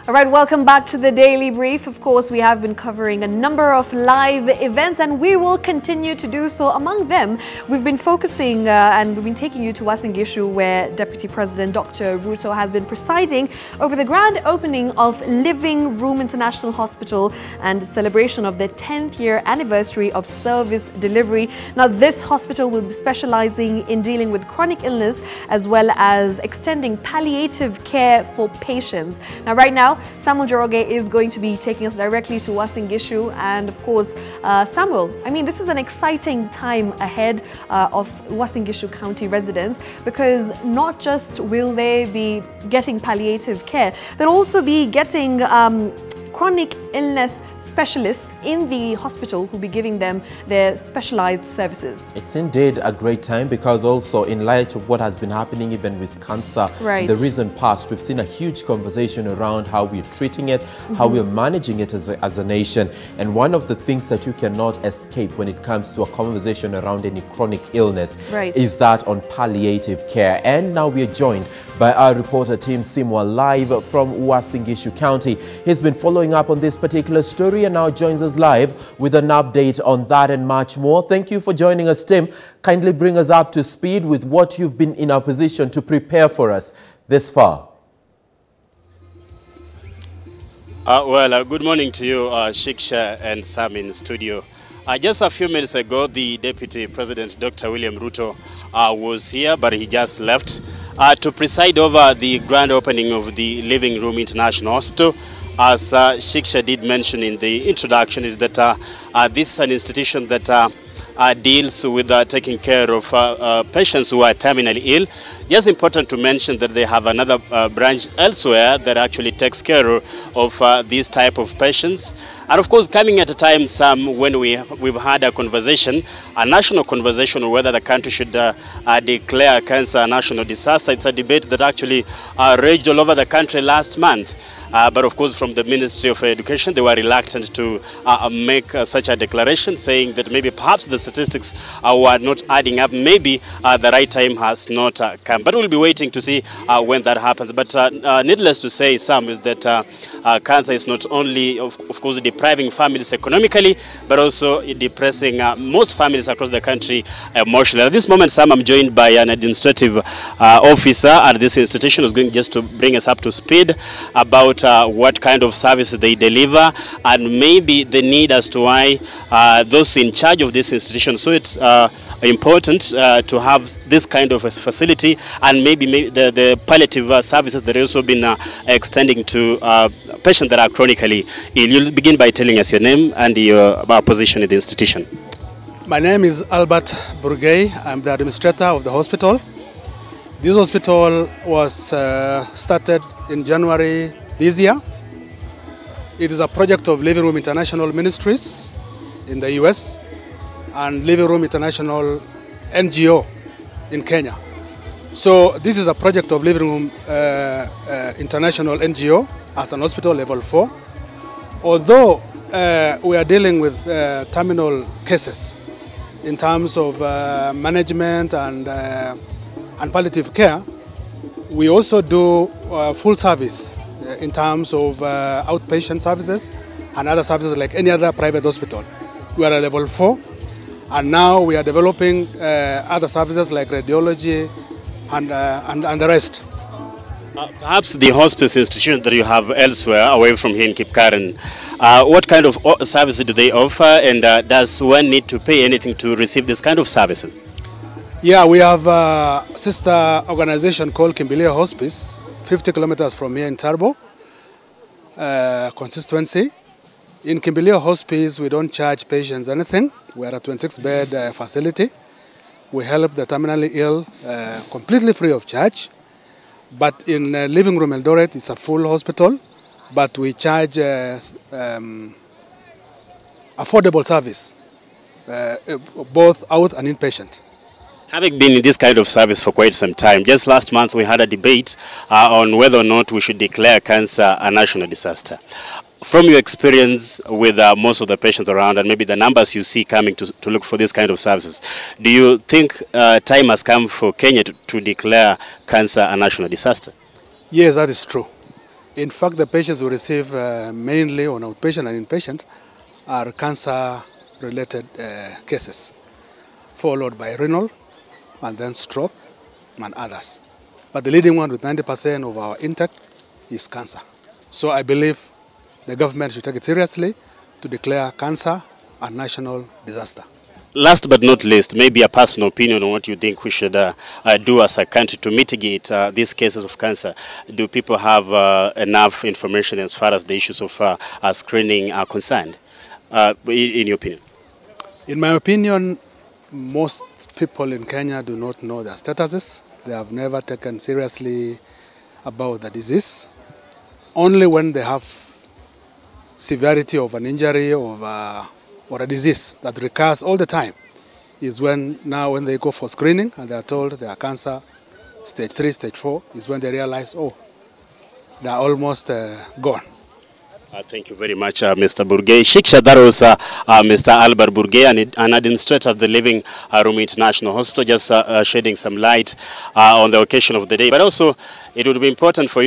All right, welcome back to the Daily Brief. Of course, we have been covering a number of live events and we will continue to do so. Among them, we've been focusing and we've been taking you to Uasin Gishu, where Deputy President Dr. Ruto has been presiding over the grand opening of Living Room International Hospital and celebration of the 10th year anniversary of service delivery. Now, this hospital will be specializing in dealing with chronic illness as well as extending palliative care for patients. Now, right now, Samuel Joroge is going to be taking us directly to Uasin Gishu, and of course, Samuel, I mean, this is an exciting time ahead of Uasin Gishu County residents, because not just will they be getting palliative care, they'll also be getting chronic illness specialists in the hospital who'll be giving them their specialized services. It's indeed a great time, because also in light of what has been happening even with cancer in the recent past, we've seen a huge conversation around how we're treating it, how we're managing it as a nation. And one of the things that you cannot escape when it comes to a conversation around any chronic illness is that on palliative care. And now we are joined by our reporter Tim Simwa live from Uasin Gishu County. He's been following up on this particular story and now joins us live with an update on that and much more. Thank you for joining us, Tim. Kindly bring us up to speed with what you've been in a position to prepare for us this far. Good morning to you, Shiksha and Sam in studio. Just a few minutes ago, the Deputy President, Dr. William Ruto, was here, but he just left to preside over the grand opening of the Living Room International Hospital. As Shiksha did mention in the introduction, is that this is an institution that deals with taking care of patients who are terminally ill. Just important to mention that they have another branch elsewhere that actually takes care of these type of patients. And of course, coming at a time, Sam, when we've had a conversation, a national conversation on whether the country should declare cancer a national disaster. It's a debate that actually raged all over the country last month. But of course, from the Ministry of Education, they were reluctant to make such a declaration, saying that maybe perhaps the statistics were not adding up. Maybe the right time has not come. But we'll be waiting to see when that happens. But needless to say, Sam, is that cancer is not only, of course, depriving families economically, but also depressing most families across the country emotionally. At this moment, Sam, I'm joined by an administrative officer at this institution who's going just to bring us up to speed about what kind of services they deliver and maybe the need as to why those in charge of this institution. So it's important to have this kind of a facility, and maybe the palliative services that have also been extending to patients that are chronically ill. You'll begin by telling us your name and your position in the institution. My name is Albert Burgay. I'm the administrator of the hospital. This hospital was started in January this year. It is a project of Living Room International Ministries in the US and Living Room International NGO in Kenya. So this is a project of Living Room International NGO as an hospital level 4. Although we are dealing with terminal cases in terms of management and palliative care, we also do full service in terms of outpatient services and other services like any other private hospital. We are at level 4, and now we are developing other services like radiology and the rest. Perhaps the hospice institution that you have elsewhere, away from here in Kipkaren, what kind of services do they offer, and does one need to pay anything to receive this kind of services? Yeah, we have a sister organization called Kimbilia Hospice, 50 kilometers from here in Tarbo constituency. In Kimbilia Hospice, we don't charge patients anything. We are a 26-bed facility. We help the terminally ill completely free of charge. But in Living Room Eldoret, it's a full hospital, but we charge affordable service, both out and inpatient. Having been in this kind of service for quite some time, just last month we had a debate on whether or not we should declare cancer a national disaster. From your experience with most of the patients around and maybe the numbers you see coming to look for this kind of services, do you think time has come for Kenya to declare cancer a national disaster? Yes, that is true. In fact, the patients who receive mainly on outpatient and inpatient are cancer-related cases, followed by renal and then stroke and others. But the leading one with 90% of our intake is cancer. So I believe the government should take it seriously to declare cancer a national disaster. Last but not least, maybe a personal opinion on what you think we should do as a country to mitigate these cases of cancer. Do people have enough information as far as the issues of screening are concerned, in your opinion? In my opinion, most people in Kenya do not know their statuses. They have never taken seriously about the disease. Only when they have severity of an injury or a disease that recurs all the time is when they go for screening and they are told they are cancer stage 3, stage 4, is when they realize, oh, they are almost gone. Thank you very much, Mr. Burgay. Shiksha, that was Mr. Albert Burgay, an administrator of the Living Room International Hospital, just shedding some light on the occasion of the day. But also, it would be important for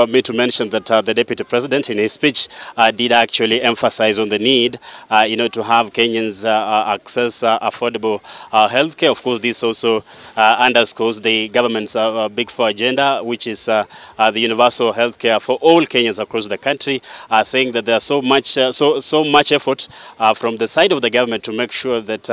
me to mention that the Deputy President, in his speech, did actually emphasize on the need, to have Kenyans access affordable health care. Of course, this also underscores the government's Big Four agenda, which is the universal health care for all Kenyans across the country, saying that there's so much effort from the side of the government to make sure that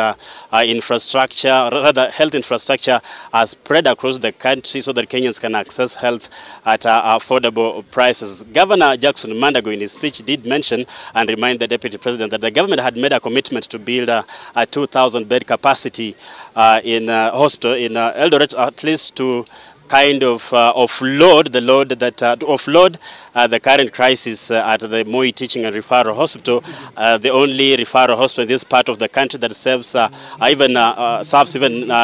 health infrastructure are spread across the country so that Kenyans can access health at affordable prices. Governor Jackson Mandago in his speech did mention and remind the Deputy President that the government had made a commitment to build a 2,000 bed capacity in hospital in Eldoret, at least to kind of offload the current crisis at the Moi Teaching and Referral Hospital, the only referral hospital in this part of the country that serves even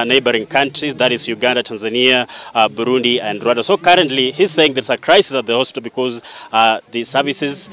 neighboring countries, that is Uganda, Tanzania, Burundi, and Rwanda. So currently, he's saying there's a crisis at the hospital because the services,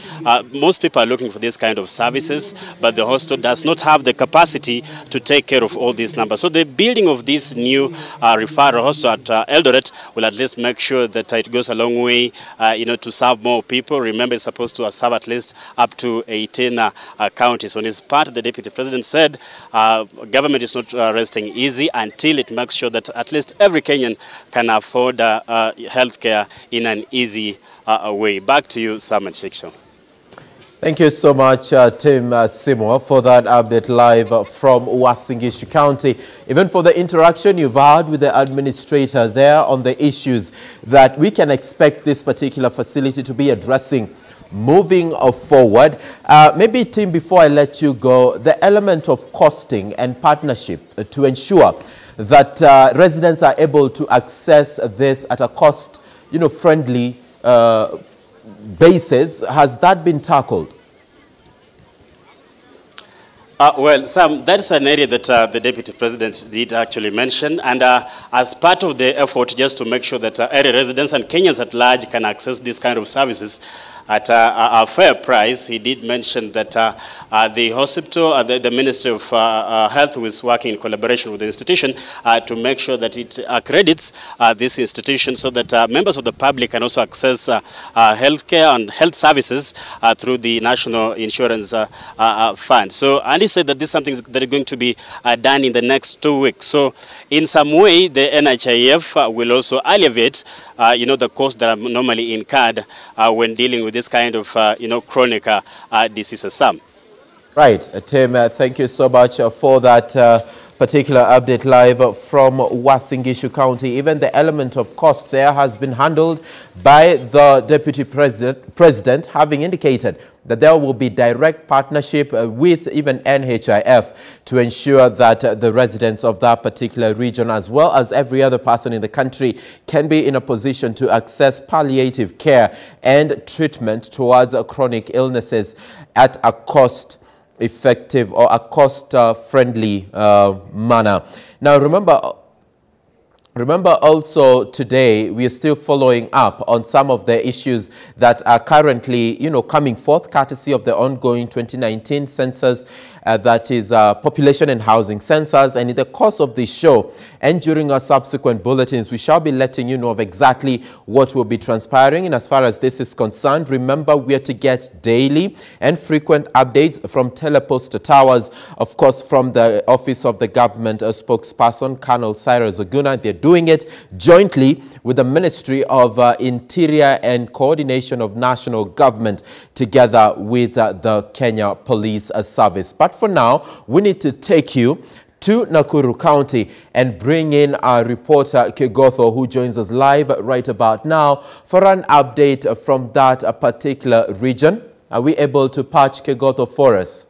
most people are looking for this kind of services, but the hospital does not have the capacity to take care of all these numbers. So the building of this new referral hospital at Eldoret will at least make sure that it goes a long way, to serve more people. Remember, it's supposed to serve at least up to 18 counties. On his part, the Deputy President said government is not resting easy until it makes sure that at least every Kenyan can afford health care in an easy way. Back to you, Sam and Shiksha. Thank you so much, Tim Simo, for that update live from Uasin Gishu County. Even for the interaction you've had with the administrator there on the issues that we can expect this particular facility to be addressing moving forward. Maybe, Tim, before I let you go, the element of costing and partnership to ensure that residents are able to access this at a cost, friendly basis, has that been tackled? Well, Sam, that's an area that the Deputy President did actually mention, and as part of the effort just to make sure that area residents and Kenyans at large can access these kind of services at a fair price, he did mention that the hospital, the Ministry of Health was working in collaboration with the institution to make sure that it accredits this institution so that members of the public can also access health care and health services through the National Insurance Fund. So, and he said that this is something that is going to be done in the next 2 weeks. So, in some way, the NHIF will also alleviate, the costs that are normally incurred when dealing with this kind of, chronic diseases. Sam. Right, Tim, thank you so much for that particular update live from Uasin Gishu County. Even the element of cost there has been handled by the Deputy President, having indicated that there will be direct partnership with even NHIF to ensure that the residents of that particular region, as well as every other person in the country, can be in a position to access palliative care and treatment towards chronic illnesses at a cost-effective or a cost-friendly manner. Now, remember, Remember also today, we are still following up on some of the issues that are currently, coming forth courtesy of the ongoing 2019 census, that is population and housing census. And in the course of this show and during our subsequent bulletins, we shall be letting you know of exactly what will be transpiring. And as far as this is concerned, remember we are to get daily and frequent updates from Telepost Towers, of course, from the Office of the Government spokesperson, Colonel Cyrus Oguna. They're doing it jointly with the Ministry of Interior and Coordination of National Government, together with the Kenya Police Service. But for now, we need to take you to Nakuru County and bring in our reporter Kegotho, who joins us live right about now for an update from that particular region. Are we able to patch Kegotho for us?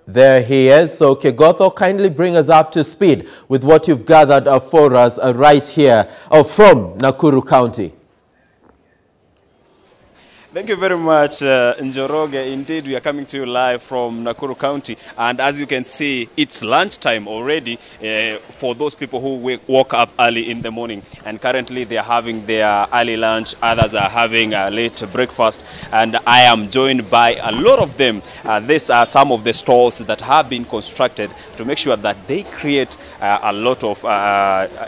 There he is. So Kegotho, kindly bring us up to speed with what you've gathered for us right here from Nakuru County. Thank you very much, Njoroge. Indeed, we are coming to you live from Nakuru County. And as you can see, it's lunchtime already for those people who woke up early in the morning. And currently, they are having their early lunch. Others are having a late breakfast. And I am joined by a lot of them. These are some of the stalls that have been constructed to make sure that they create a lot of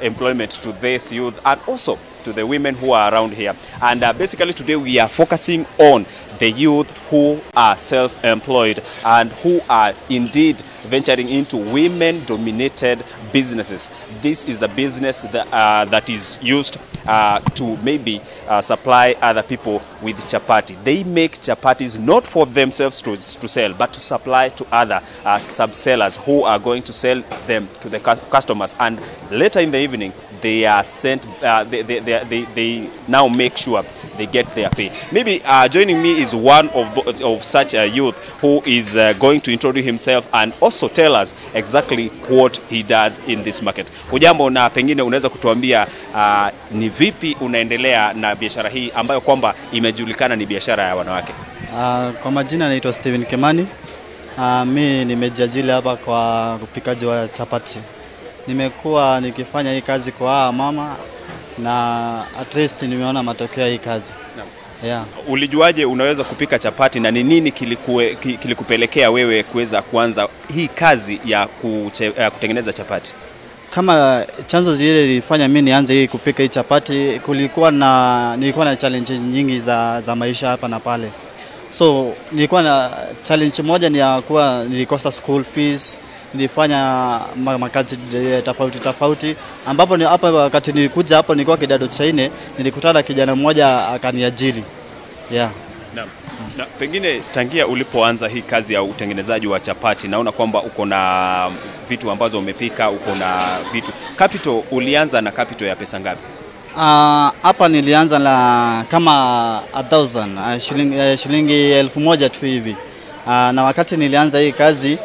employment to this youth and also to the women who are around here. And basically today we are focusing on the youth who are self-employed and who are indeed venturing into women-dominated businesses. This is a business that is used to maybe supply other people with chapati. They make chapatis not for themselves to sell, but to supply to other sub-sellers who are going to sell them to the customers. And later in the evening, they are sent, they now make sure they get their pay. Maybe joining me is one of such a youth who is going to introduce himself and also tell us exactly what he does in this market. Hujambo, na pengine unaweza kutuambia ni vipi unaendelea na biashara hii ambayo kwamba imejulikana ni biashara ya wanawake? Kwa majina naitwa Steven Kemani. Mimi nimejiajiri hapa kwa upikaji wa chapati. Nimekuwa nikifanya hii kazi kwa mama na at least nimeona matokeo ya hii kazi. Yeah. Ulijuaje unaweza kupika chapati na ni nini kilikupelekea wewe kuweza kuanza hii kazi ya kutengeneza chapati? Kama chanzo zile ilifanya mimi nianze hii kupika hii chapati, nilikuwa na challenge nyingi za maisha hapa na pale. So nilikuwa na challenge moja ni ya kuwa nilikosa school fees. Nilifanya makazi tofauti ambapo ni hapa wakati nilikuja hapo nilikuwa kidato cha 4, nilikutana kijana mmoja akaniajiri. Yeah. Na pengine tangia ulipoanza hii kazi ya utengenezaji wa chapati, naona kwamba uko na vitu ambazo umepika, uko na vitu. Capital, ulianza na capital ya pesa ngapi? Hapa nilianza na kama 1000 shilingi 1000 tu hivi. Na wakati nilianza hii kazi,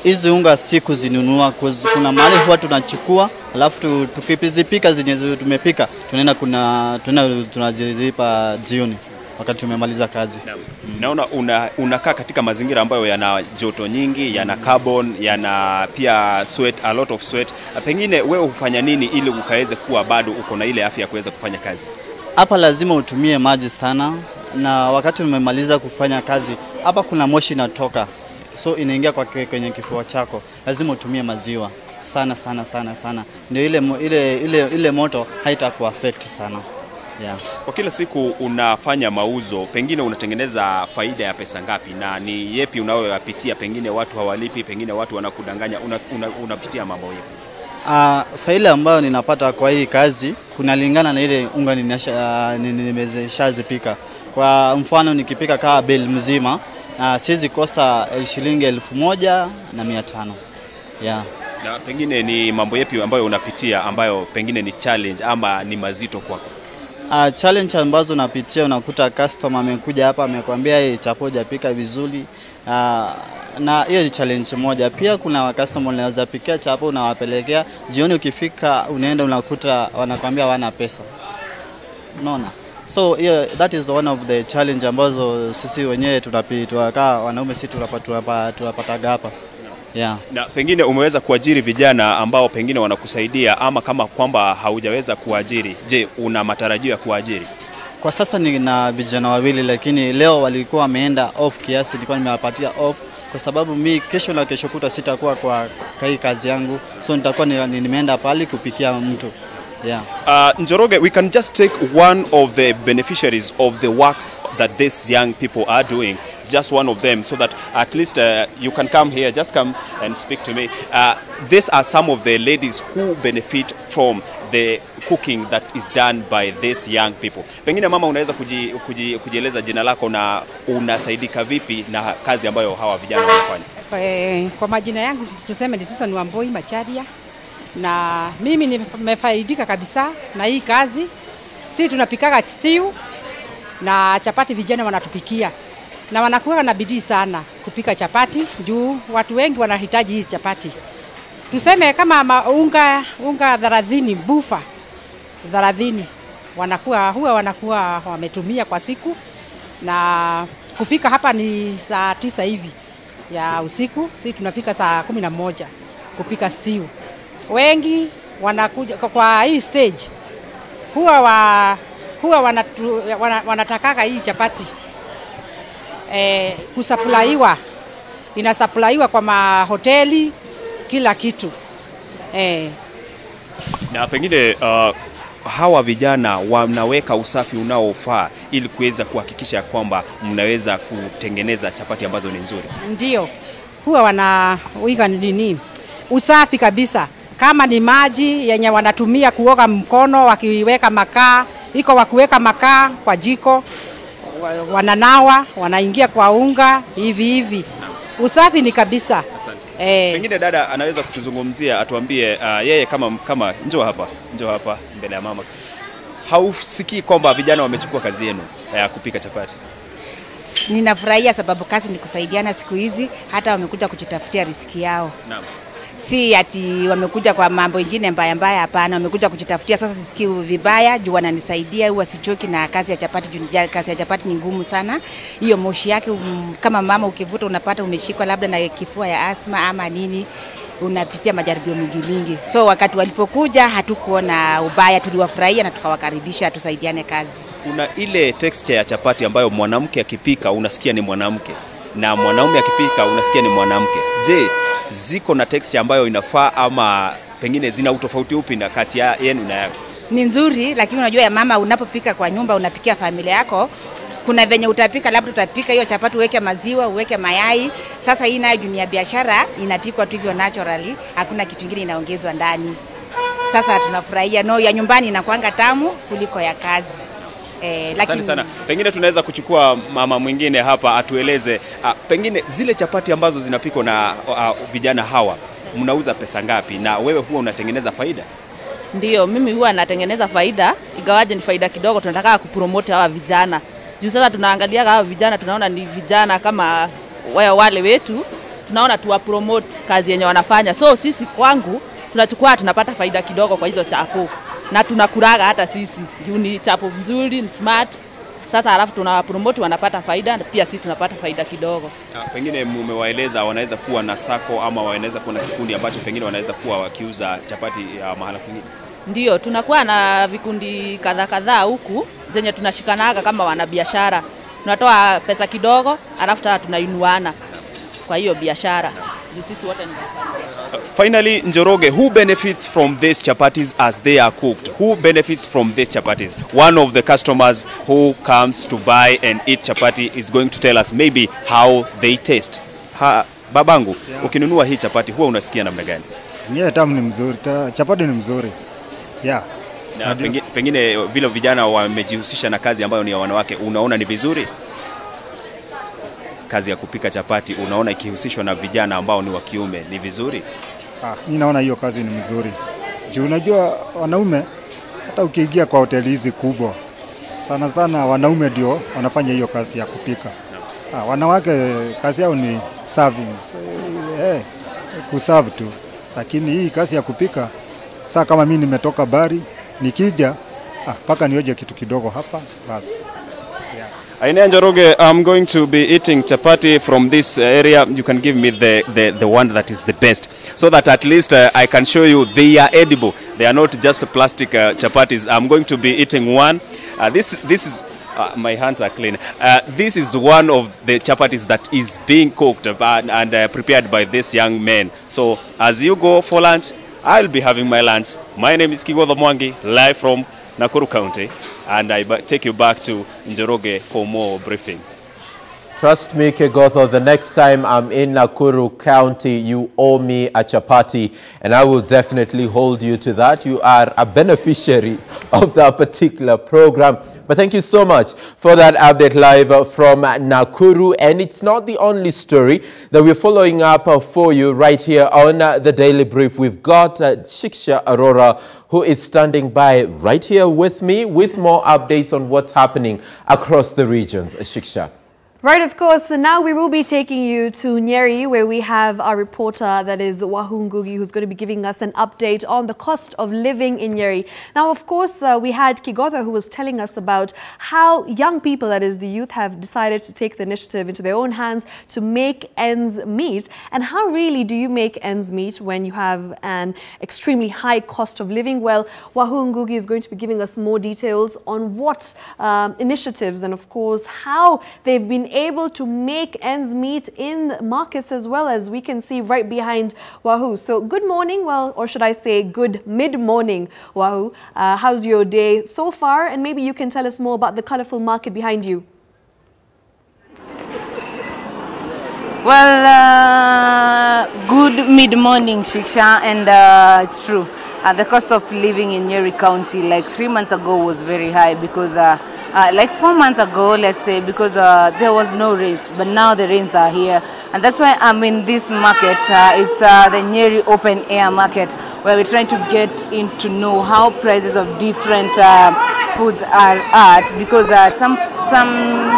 hizi unga siku zinunua, kuna mahali huwa tunachukua, alafu tukipizipika zenye tumepika, tunazilipa jioni wakati tumemaliza kazi. Naona unakaa katika mazingira ambayo yana joto nyingi, yana carbon, yana pia sweat, a lot of sweat. Pengine wewe hufanya nini ili ukaweze kuwa bado uko na ile afya ya kuweza kufanya kazi? Hapa lazima utumie maji sana, na wakati umemaliza kufanya kazi, hapa kuna moshi inatoka. So inaingia kwenye kifua chako. Lazima utumie maziwa sana. Ndio ile moto haitakuaffect sana. Yeah. Kwa kila siku unafanya mauzo, pengine unatengeneza faida ya pesa ngapi na ni yepi unayoyapitia? Pengine watu hawalipi, pengine watu wanakudanganya, unapitia mambo yapi? Faida ambayo ninapata kwa hii kazi kunalingana na ile unga nimeshazipika. Kwa mfano nikipika kama bale mzima, siwezi kosa shilingi 1500. Yeah. Na pengine ni mambo yapi ambayo unapitia ambayo pengine ni challenge ama ni mazito kwako? Challenge ambazo napitia, unakuta customer amekuja hapa amekwambia hii chapo hujapika vizuri. Na hiyo ni challenge moja. Pia kuna customer unaweza pikia chapo unawapelekea, jioni ukifika unaenda unakuta wanakwambia hawana pesa. Unaona? So yeah, that is one of the challenge ambazo sisi wenyewe tunapita kama wanaume sisi tunapataga hapa. Yeah. Na pengine umeweza kuajiri vijana ambao pengine wanakusaidia, ama kama kwamba haujaweza kuajiri, je, una matarajio ya kuajiri? Kwa sasa nina vijana wawili, lakini leo walikuwa wameenda off kiasi, nilikuwa nimewapatia off kwa sababu mi kesho na kesho kuta sitakuwa kwa hii kazi yangu, so nitakuwa nimeenda pale kupikia mtu. Yeah. Njoroge, we can just take one of the beneficiaries of the works that these young people are doing, just one of them, so that at least you can come here, just come and speak to me. These are some of the ladies who benefit from the cooking that is done by these young people. Pengine mama, unaweza kujieleza jina lako na unasaidika vipi na kazi ambayo hawa vijana wanafanya? Kwa majina yangu tuseme ni Susan Wamboi Macharia, na mimi nimefaidika kabisa na hii kazi. Sisi tunapikaga stew na chapati, vijana wanatupikia na wanakuwa na bidii sana kupika chapati juu watu wengi wanahitaji hii chapati. Tuseme kama unga 30 bufa 30 wanakuwa wametumia kwa siku, na kupika hapa ni saa 9 hivi ya usiku. Sisi tunafika saa 11 kupika stew. Wengi wanakuja kwa hii stage, huwa wanataka hii chapati kusupplywa, inasupplywa kwa mahoteli, kila kitu. Na pengine hawa vijana wanaweka usafi unaofaa ili kuweza kuhakikisha kwamba mnaweza kutengeneza chapati ambazo ni nzuri. Ndio, huwa wanaweka nini usafi kabisa. Kama ni maji yenye wanatumia kuoga mkono, wakiweka makaa, iko wakuweka makaa kwa jiko, wananawa, wanaingia kwa unga hivi. Usafi ni kabisa. Asante. Pengine dada anaweza kutuzungumzia, atuambie yeye kama njoo hapa mbele ya mama. Hausikii kwamba vijana wamechukua kazi yenu ya kupika chapati? Ninafurahia sababu kazi ni kusaidiana siku hizi, hata wamekuja kujitafutia riziki yao. Naam. Si ati wamekuja kwa mambo mengine mbaya, hapana, wamekuja kujitafutia. Sasa sisikii vibaya juu wananisaidia, huwa sichoki na kazi ya chapati juu kazi ya chapati ni ngumu sana. Hiyo moshi yake kama mama ukivuta unapata umeshikwa labda na kifua ya asma ama nini, unapitia majaribio mingi. So wakati walipokuja hatukuona ubaya, tuliwafurahia na tukawakaribisha tusaidiane kazi. Kuna ile texture ya chapati ambayo mwanamke akipika unasikia ni mwanamke, na mwanaume akipika unasikia ni mwanamke. Je, ziko na texture ambayo inafaa, ama pengine zina utofauti upi na kati ya yenu na yako? Ni nzuri, lakini unajua ya mama, unapopika kwa nyumba, unapikia familia yako, kuna venye utapika, labda utapika hiyo chapati uweke maziwa, uweke mayai. Sasa hii nayo dunia biashara inapikwa tu hivyo naturally, hakuna kitu kingine inaongezwa ndani. Sasa tunafurahia ya nyumbani inakuanga tamu kuliko ya kazi. Lakini sana. Pengine tunaweza kuchukua mama mwingine hapa atueleze pengine zile chapati ambazo zinapikwa na vijana hawa mnauza pesa ngapi, na wewe huwa unatengeneza faida? Ndio, mimi huwa natengeneza faida, igawaje ni faida kidogo. Tunataka kupromote hawa vijana. Juu sasa tunaangalia hawa vijana, tunaona ni vijana kama wale wetu, tunaona tuwapromote kazi yenye wanafanya. So sisi kwangu tunapata faida kidogo kwa hizo chapo. Na tunakuraga hata sisi. Juu ni chapo mzuri, ni smart. Sasa alafu tunawapromote, wanapata faida, pia sisi tunapata faida kidogo. Pengine mmewaeleza wanaweza kuwa na sako ama wanaweza kuwa na kikundi ambacho pengine wanaweza kuwa wakiuza chapati mahala kwingine? Ndio, tunakuwa na vikundi kadhaa huku zenye tunashikanaga kama wanabiashara. Tunatoa pesa kidogo, alafu tunainuana kwa hiyo biashara. Juu sisi wote ni Finally, Njoroge, who benefits from these chapatis as they are cooked? Who benefits from these chapatis? One of the customers who comes to buy and eat chapati is going to tell us maybe how they taste. Babangu, ukinunua hii chapati huwa unasikia namna gani? Ni tamu, ni mzuri. Chapati ni mzuri. Yeah. Na pengine vile vijana wamejihusisha na kazi ambayo ni ya wanawake, unaona ni vizuri? Kazi ya kupika chapati unaona ikihusishwa na vijana ambao ni wa kiume ni vizuri? Mimi naona hiyo kazi ni mzuri. Juu unajua wanaume, hata ukiingia kwa hoteli hizi kubwa, sana wanaume ndio wanafanya hiyo kazi ya kupika. Wanawake kazi yao ni serving, kuserve tu. Lakini hii kazi ya kupika, saa kama mimi nimetoka bari, nikija paka nioje kitu kidogo hapa basi. Aine Njoroge, I'm going to be eating chapati from this area. You can give me the one that is the best, so that at least I can show you they are edible. They are not just plastic chapatis. I'm going to be eating one. This is my hands are clean. This is one of the chapatis that is being cooked and prepared by this young man. So as you go for lunch, I'll be having my lunch. My name is K24 Mwangi, live from Nakuru County, and I take you back to Njoroge for more briefing. Trust me, K24, the next time I'm in Nakuru County, you owe me a chapati, and I will definitely hold you to that. You are a beneficiary of that particular program. But thank you so much for that update live from Nakuru. And it's not the only story that we're following up for you right here on the Daily Brief. We've got Shiksha Arora, who is standing by right here with me with more updates on what's happening across the regions. Shiksha. Right, of course. So now we will be taking you to Nyeri, where we have our reporter, that is Wahu Ngugi, who's going to be giving us an update on the cost of living in Nyeri. Now, of course, we had K24 who was telling us about how young people, that is the youth, have decided to take the initiative into their own hands to make ends meet. And how really do you make ends meet when you have an extremely high cost of living? Well, Wahu Ngugi is going to be giving us more details on what initiatives and, of course, how they've been able to make ends meet in markets, as well, as we can see right behind Wahu. So good morning, well, or should I say good mid-morning, Wahu. How's your day so far? And maybe you can tell us more about the colorful market behind you. Well, good mid-morning, Shiksha, and it's true. The cost of living in Nyeri County like 3 months ago was very high because like 4 months ago, let's say, because there was no rains, but now the rains are here. And that's why I'm in this market. It's the Nyeri open air market, where we're trying to get in to know how prices of different foods are at, because some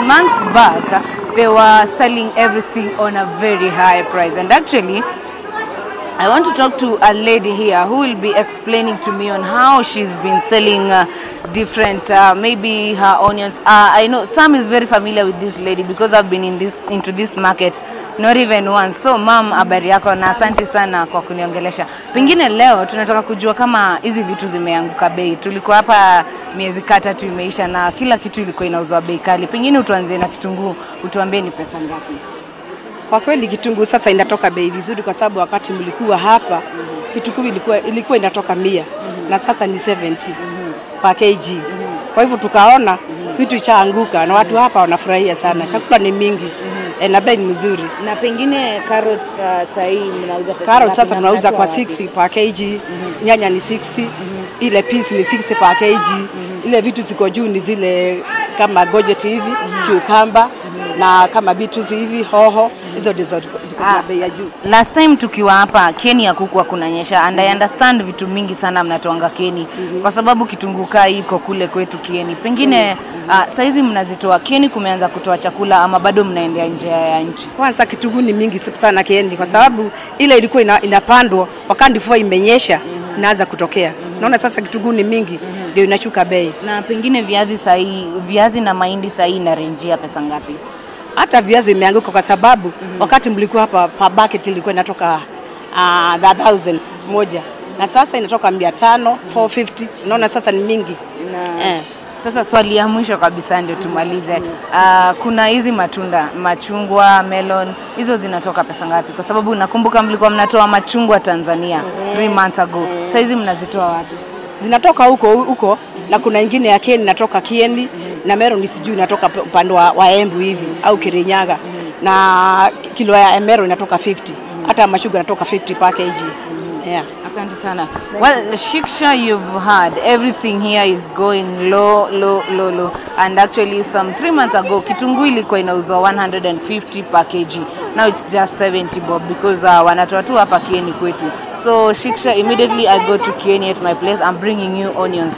months back, they were selling everything on a very high price. And actually, I want to talk to a lady here who will be explaining to me on how she's been selling different, maybe her onions. I know Sam is very familiar with this lady because I've been into this market not even once. So ma'am, habari yako na asante sana kwa kuniongelesha. Pengine leo tunataka kujua kama hizi vitu zimeanguka bei. Tulikuwa hapa miezi tatu imeisha na kila kitu ilikuwa inauzwa bei kali. Pengine utuanze na kitunguu, utuambie ni pesa ngapi? Kwa kweli kitunguu sasa inatoka bei vizuri, kwa sababu wakati mlikuwa hapa kitunguu ilikuwa inatoka 100 na sasa ni 70 per kg. Kwa hivyo tukaona vitu chaanguka na watu hapa wanafurahia sana. Chakula ni mingi na bei ni mzuri. Na pengine carrots sasa hii mnauza pesa? Carrots sasa tunauza kwa 60 per kg, nyanya ni 60, ile peas ni 60 per kg. Ile vitu ziko juu ni zile kama gojet hivi, cucumber na kama beetroot hivi, hoho, hizo ndizo ziko na bei ya juu. Last time tukiwa hapa Kenya kukua kunanyesha, and I understand vitu mingi sana mnatoanga Kenya kwa sababu kitunguu kai iko kule kwetu Kenya. Pengine saizi mnazitoa Kenya, kumeanza kutoa chakula ama bado mnaendea nje ya nchi? Kwanza kitunguu ni mingi sana Kenya kwa sababu ile ilikuwa inapandwa wakati mvua imenyesha inaanza kutokea. Naona sasa kitunguu ni mingi ndio inashuka bei. Na pengine viazi na mahindi sahi na renjia pesa ngapi? Hata viazi imeanguka kwa sababu wakati mlikuwa hapa per bucket ilikuwa inatoka 1000 moja na sasa inatoka 500, 450. Naona sasa ni mingi. Sasa swali ya mwisho kabisa ndio tumalize. Kuna hizi matunda, machungwa, melon, hizo zinatoka pesa ngapi? Kwa sababu nakumbuka mlikuwa mnatoa machungwa Tanzania 3 months ago. Sasa hizi mnazitoa wapi? Zinatoka huko na kuna ingine ya Kenya inatoka Kieni na melon sijui inatoka upande wa Embu hivi au Kirinyaga na kilo ya melon inatoka 50. Hata machungwa inatoka 50 per kg. Yeah. Asante sana. Well, Shiksha, you've heard everything here is going low. And actually some 3 months ago, kitunguu ilikuwa inauzwa 150 per kg. Now it's just 70 bob because wanatoa tu hapa Kieni kwetu. So Shiksha, immediately I go to Kieni at my place. I'm bringing you onions.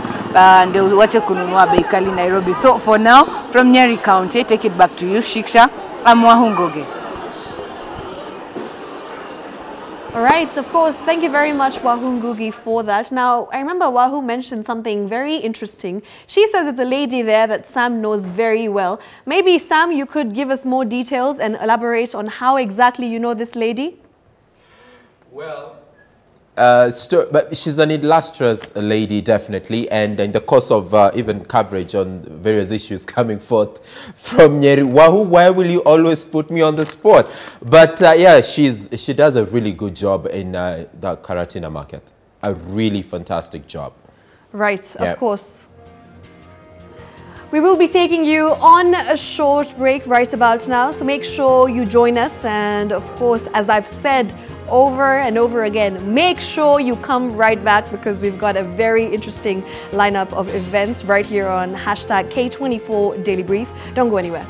Ndio wache kununua bei kali Nairobi. So for now, from Nyeri County, take it back to you, Shiksha. I'm Wahu Ngugi. All right, of course, thank you very much, Wahu Ngugi, for that. Now, I remember Wahu mentioned something very interesting. She says it's a lady there that Sam knows very well. Maybe, Sam, you could give us more details and elaborate on how exactly you know this lady? Well, but she's an illustrious lady, definitely, and in the course of even coverage on various issues coming forth from Nyeri. Wahu, why will you always put me on the spot? But yeah, she does a really good job in the Karatina market. A really fantastic job. Right, yeah. Of course. We will be taking you on a short break right about now, so make sure you join us. And of course, as I've said over and over again, make sure you come right back because we've got a very interesting lineup of events right here on #K24 DailyBrief. Don't go anywhere.